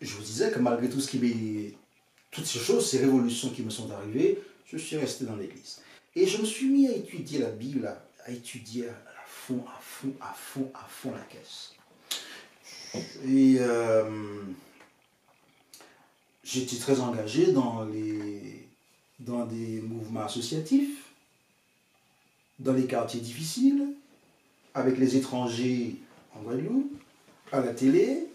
je vous disais que malgré tout ce qui m'est, toutes ces choses, ces révolutions qui me sont arrivées, je suis resté dans l'église. Et je me suis mis à étudier la Bible, à étudier à fond, à fond, à fond, à fond la caisse. Et j'étais très engagé dans des mouvements associatifs, dans les quartiers difficiles, avec les étrangers en Guadeloupe, à la télé,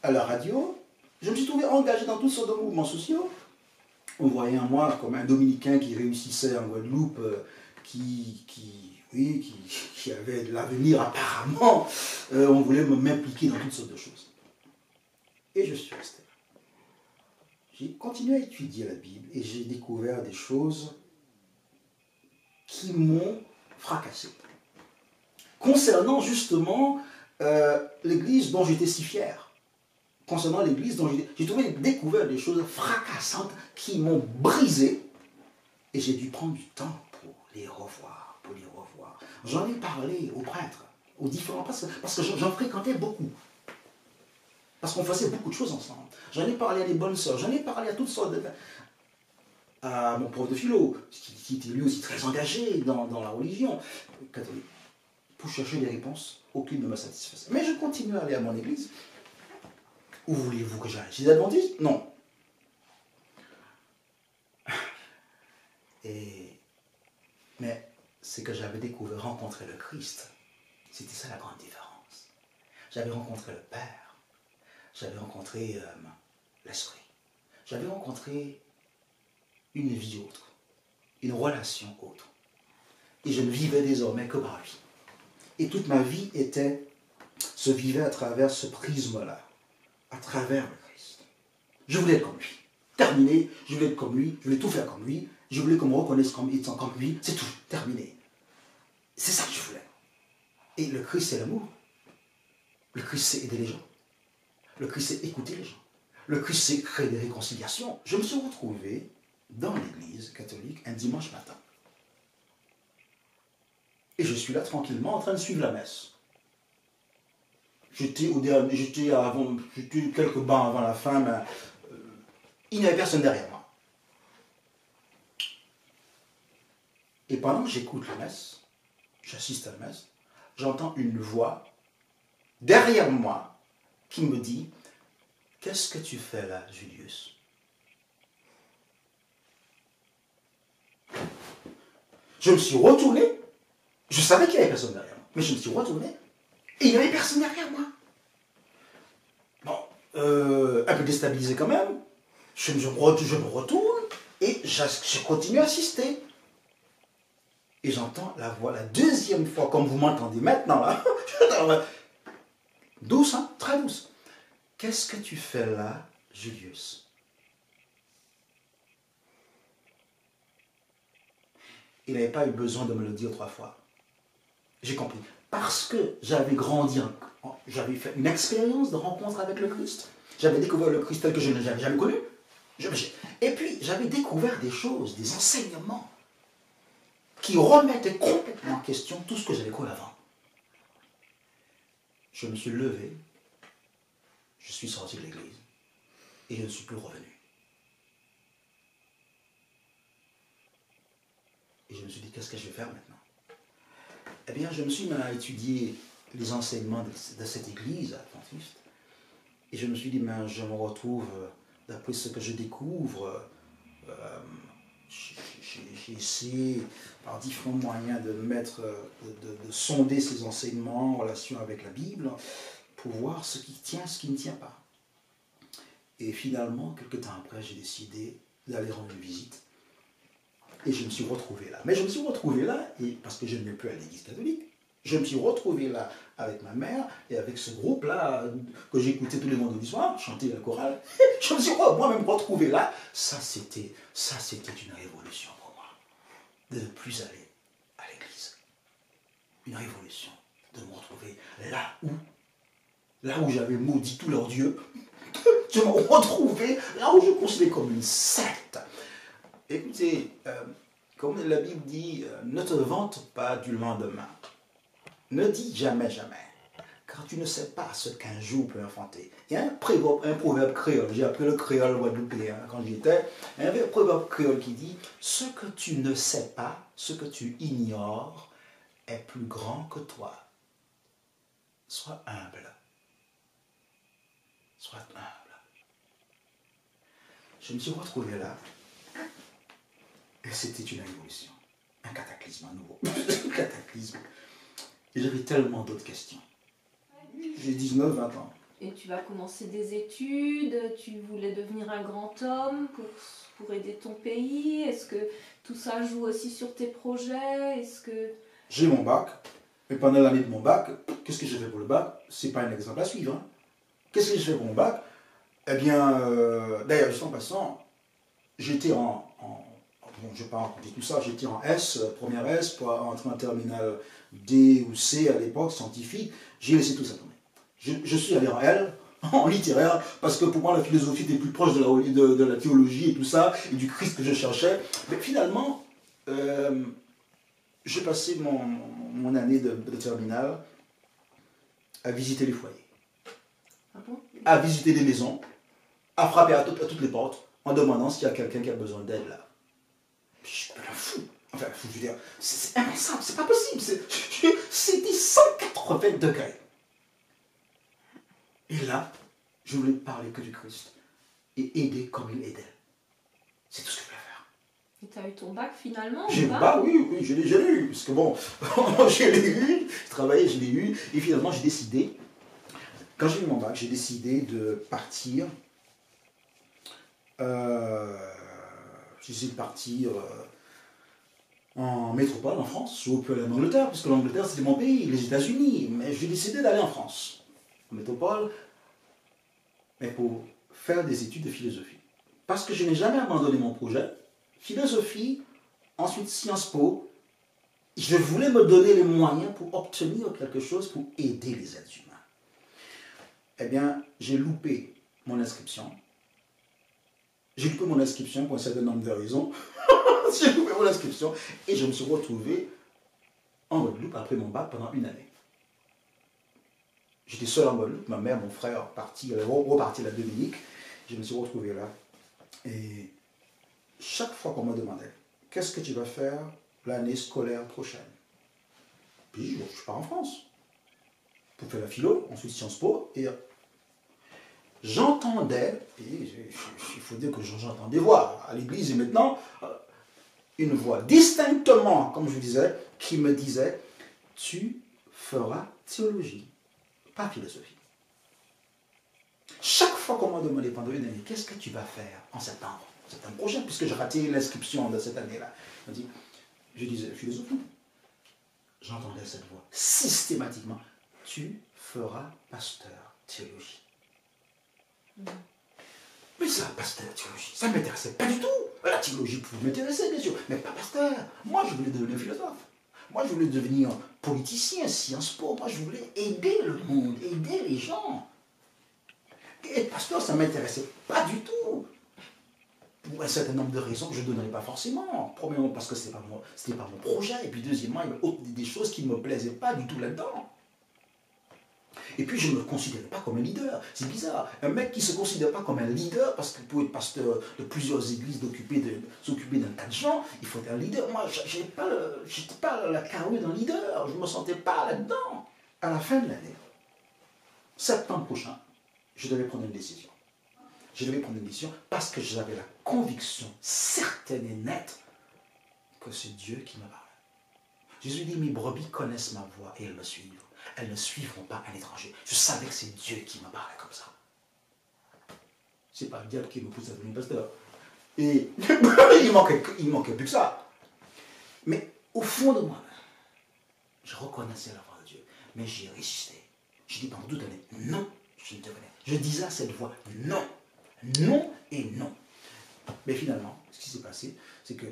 à la radio. Je me suis trouvé engagé dans toutes sortes de mouvements sociaux. On voyait en moi comme un Dominicain qui réussissait en Guadeloupe, qui avait de l'avenir apparemment. On voulait m'impliquer dans toutes sortes de choses. Et je suis resté là. J'ai continué à étudier la Bible et j'ai découvert des choses qui m'ont fracassé. Concernant justement l'église dont j'étais si fier. Concernant l'église dont j'ai découvert des choses fracassantes qui m'ont brisé. Et j'ai dû prendre du temps pour les revoir, J'en ai parlé aux prêtres, aux différents pasteurs, parce que j'en fréquentais beaucoup. Parce qu'on faisait beaucoup de choses ensemble. J'en ai parlé à des bonnes sœurs, j'en ai parlé à toutes sortes de... à mon prof de philo, qui était lui aussi très engagé dans la religion catholique. Pour chercher des réponses, aucune ne me satisfaisait. Mais je continue à aller à mon église. Où voulez-vous que j'aille? Chez les adventistes? Non. Mais c'est que j'avais découvert, rencontré le Christ. C'était ça la grande différence. J'avais rencontré le Père. J'avais rencontré l'Esprit. J'avais rencontré une vie autre. Une relation autre. Et je ne vivais désormais que par lui. Et toute ma vie se vivait à travers ce prisme-là. À travers le Christ. Je voulais être comme lui. Terminé, je voulais être comme lui, je voulais tout faire comme lui, je voulais qu'on me reconnaisse comme étant comme lui, c'est tout, terminé. C'est ça que je voulais. Et le Christ, c'est l'amour. Le Christ, c'est aider les gens. Le Christ, c'est écouter les gens. Le Christ, c'est créer des réconciliations. Je me suis retrouvé dans l'église catholique un dimanche matin. Et je suis là tranquillement en train de suivre la messe. J'étais quelques bancs avant la fin, mais il n'y avait personne derrière moi. Et pendant que j'écoute la messe, j'assiste à la messe, j'entends une voix derrière moi qui me dit « Qu'est-ce que tu fais là, Julius ?» Je me suis retourné, je savais qu'il n'y avait personne derrière moi, mais je me suis retourné et il n'y avait personne derrière moi. Bon, un peu déstabilisé quand même, je me retourne et je continue à assister. Et j'entends la voix la deuxième fois, comme vous m'entendez maintenant, là, douce, hein, très douce. Qu'est-ce que tu fais là, Julius? Il n'avait pas eu besoin de me le dire 3 fois. J'ai compris. Parce que j'avais grandi, j'avais fait une expérience de rencontre avec le Christ. J'avais découvert le Christ tel que je ne l'avais jamais connu. Et puis, j'avais découvert des choses, des enseignements qui remettaient complètement en question tout ce que j'avais cru avant. Je me suis levé, je suis sorti de l'église et je ne suis plus revenu. Et je me suis dit, qu'est-ce que je vais faire maintenant? Eh bien, je me suis mis à étudier les enseignements de cette église adventiste. Et je me suis dit, mais je me retrouve, d'après ce que je découvre, j'ai essayé par différents moyens de sonder ces enseignements en relation avec la Bible pour voir ce qui tient, ce qui ne tient pas. Et finalement, quelques temps après, j'ai décidé d'aller rendre une visite. Et je me suis retrouvé là. Mais je me suis retrouvé là, parce que je n'ai plus à l'église catholique, je me suis retrouvé là avec ma mère et avec ce groupe-là que j'écoutais tous les vendredis soirs, chanter la chorale. Je me suis moi-même retrouvé là. Ça, c'était une révolution pour moi. De ne plus aller à l'église. Une révolution. De me retrouver là où j'avais maudit tous leurs dieux. Je me retrouvais là où je considérais comme une secte. Écoutez, comme la Bible dit, ne te vante pas du lendemain. Ne dis jamais, jamais. car tu ne sais pas ce qu'un jour peut enfanter. Il y a un proverbe créole, j'ai appris le créole guadeloupéen quand j'y étais, il y a un proverbe créole qui dit « Ce que tu ne sais pas, ce que tu ignores est plus grand que toi. Sois humble. Sois humble. » Je me suis retrouvé là, et c'était une révolution, un cataclysme à nouveau, un cataclysme. Et j'avais tellement d'autres questions. J'ai 19, 20 ans. Et tu vas commencer des études, tu voulais devenir un grand homme pour aider ton pays. Est-ce que tout ça joue aussi sur tes projets? Est-ce que... J'ai mon bac, et pendant l'année de mon bac, qu'est-ce que j'ai fait pour le bac? C'est pas un exemple à suivre. Hein. Qu'est-ce que j'ai fait pour mon bac? Eh bien, d'ailleurs, juste en passant, j'étais bon, je ne vais pas raconter tout ça, j'étais en S, première S, pour entrer en terminale D ou C à l'époque, scientifique, j'ai laissé tout ça tomber. Je suis allé en L, en littéraire, parce que pour moi la philosophie était plus proche de la théologie et tout ça, et du Christ que je cherchais. Mais finalement, j'ai passé mon année de terminale à visiter les foyers, à visiter des maisons, à frapper à toutes les portes, en demandant s'il y a quelqu'un qui a besoin d'aide là. Je suis un fou. Enfin, je veux dire, c'est impensable, c'est pas possible. C'était 180 degrés. Et là, je voulais parler que du Christ et aider comme il aidait. C'est tout ce que je voulais faire. Et tu as eu ton bac finalement? J'ai bah oui, je l'ai eu. Parce que bon, je l'ai eu, je travaillais, je l'ai eu. Et finalement, j'ai décidé, quand j'ai eu mon bac, j'ai décidé de partir. J'ai décidé de partir en métropole, en France. Je peux aller en Angleterre, parce que l'Angleterre, c'était mon pays, les États-Unis. Mais j'ai décidé d'aller en France, en métropole, mais pour faire des études de philosophie. Parce que je n'ai jamais abandonné mon projet. Philosophie, ensuite Sciences Po. Je voulais me donner les moyens pour obtenir quelque chose pour aider les êtres humains. Eh bien, j'ai loupé mon inscription. J'ai loupé mon inscription pour un certain nombre de raisons. J'ai loupé mon inscription et je me suis retrouvé en Guadeloupe après mon bac pendant une année. J'étais seul en Guadeloupe, ma mère, mon frère reparti à la Dominique. Je me suis retrouvé là. Et chaque fois qu'on me demandait, qu'est-ce que tu vas faire l'année scolaire prochaine? Puis je pars en France pour faire la philo, ensuite Sciences Po. Et j'entendais, et il faut dire que j'entends des voix à l'église et maintenant, une voix distinctement, comme je vous disais, qui me disait, tu feras théologie, pas philosophie. Chaque fois qu'on m'a demandé pendant une année, qu'est-ce que tu vas faire en septembre prochain, puisque j'ai raté l'inscription de cette année-là, je disais philosophie. J'entendais cette voix systématiquement, tu feras pasteur théologie. Mais ça, pasteur théologie, ça ne m'intéressait pas du tout. La théologie pouvait m'intéresser, bien sûr, mais pas pasteur. Moi, je voulais devenir philosophe. Moi, je voulais devenir politicien, Sciences Po. Moi, je voulais aider le monde, aider les gens. Et pasteur, ça ne m'intéressait pas du tout. Pour un certain nombre de raisons que je ne donnerai pas forcément. Premièrement, parce que ce n'était pas mon projet. Et puis, deuxièmement, il y avait des choses qui ne me plaisaient pas du tout là-dedans. Et puis, je ne me considérais pas comme un leader. C'est bizarre. Un mec qui ne se considère pas comme un leader, parce que pour être pasteur de plusieurs églises, s'occuper d'un tas de gens, il faut être un leader. Moi, je n'étais pas la carrure d'un leader. Je ne me sentais pas là-dedans. À la fin de l'année, septembre prochain, je devais prendre une décision. Je devais prendre une décision parce que j'avais la conviction certaine et nette que c'est Dieu qui me parle. Jésus dit, mes brebis connaissent ma voix et elles me suivent. Elles ne suivront pas un étranger. Je savais que c'est Dieu qui me parlait comme ça. C'est pas le diable qui me pousse à devenir pasteur. Et il manquait plus que ça. Mais au fond de moi, je reconnaissais la voix de Dieu. Mais j'ai résisté. J'ai dit pendant toute l'année, non, je ne devenais. Je disais à cette voix, non, non et non. Mais finalement, ce qui s'est passé, c'est que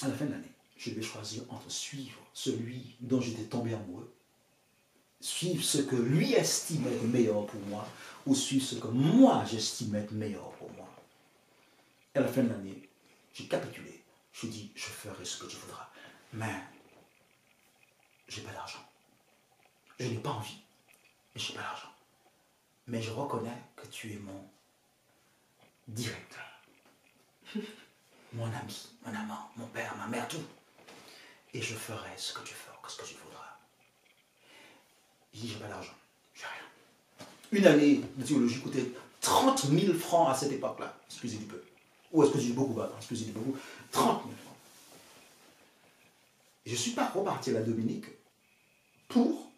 à la fin de l'année, je devais choisir entre suivre celui dont j'étais tombé amoureux, suivre ce que lui estimait être meilleur pour moi, ou suivre ce que moi j'estimais être meilleur pour moi. Et à la fin de l'année, j'ai capitulé. Je dis, je ferai ce que tu voudras. Mais, j'ai pas d'argent. Je n'ai pas envie. et je n'ai pas l'argent. Mais je reconnais que tu es mon directeur, mon ami, mon amant, mon père, ma mère, tout. Et je ferai ce que tu feras, ce que tu voudras. Je dis, j'ai pas d'argent, j'ai rien. Une année de théologie coûtait 30 000 francs à cette époque-là. Excusez du peu. Ou excusez du beaucoup, bah, excusez du beaucoup. 30 000 francs. Et je ne suis pas reparti à la Dominique pour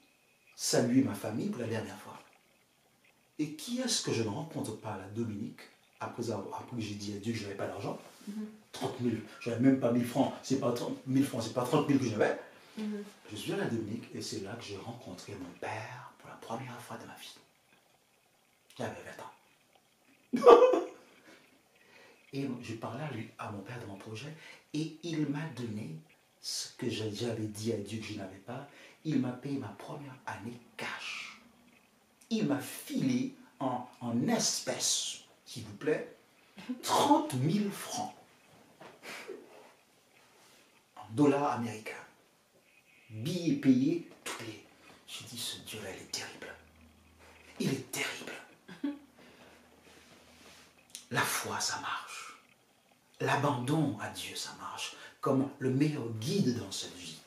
saluer ma famille pour la dernière fois. Et qui est-ce que je ne rencontre pas à la Dominique après que j'ai dit à Dieu que je n'avais pas d'argent? 30 000, je n'avais même pas 1000 francs, c'est pas 30 000 francs, c'est pas 30 000 que j'avais. Je suis à la Dominique et c'est là que j'ai rencontré mon père pour la première fois de ma vie. J'avais 20 ans. Et j'ai parlé à mon père de mon projet et il m'a donné ce que j'avais dit à Dieu que je n'avais pas. Il m'a payé ma première année cash. Il m'a filé en espèces, s'il vous plaît, 30 000 francs. En dollars américains. Billets payés, tous les... J'ai dit, ce Dieu-là, il est terrible. Il est terrible. La foi, ça marche. L'abandon à Dieu, ça marche. Comme le meilleur guide dans cette vie.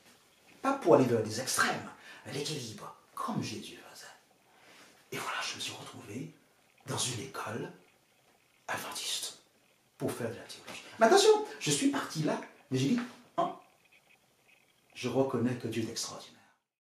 Pas pour aller vers des extrêmes, mais l'équilibre, comme Jésus faisait. Et voilà, je me suis retrouvé dans une école adventiste pour faire de la théologie. Mais attention, je suis parti là, mais j'ai dit, je reconnais que Dieu est extraordinaire.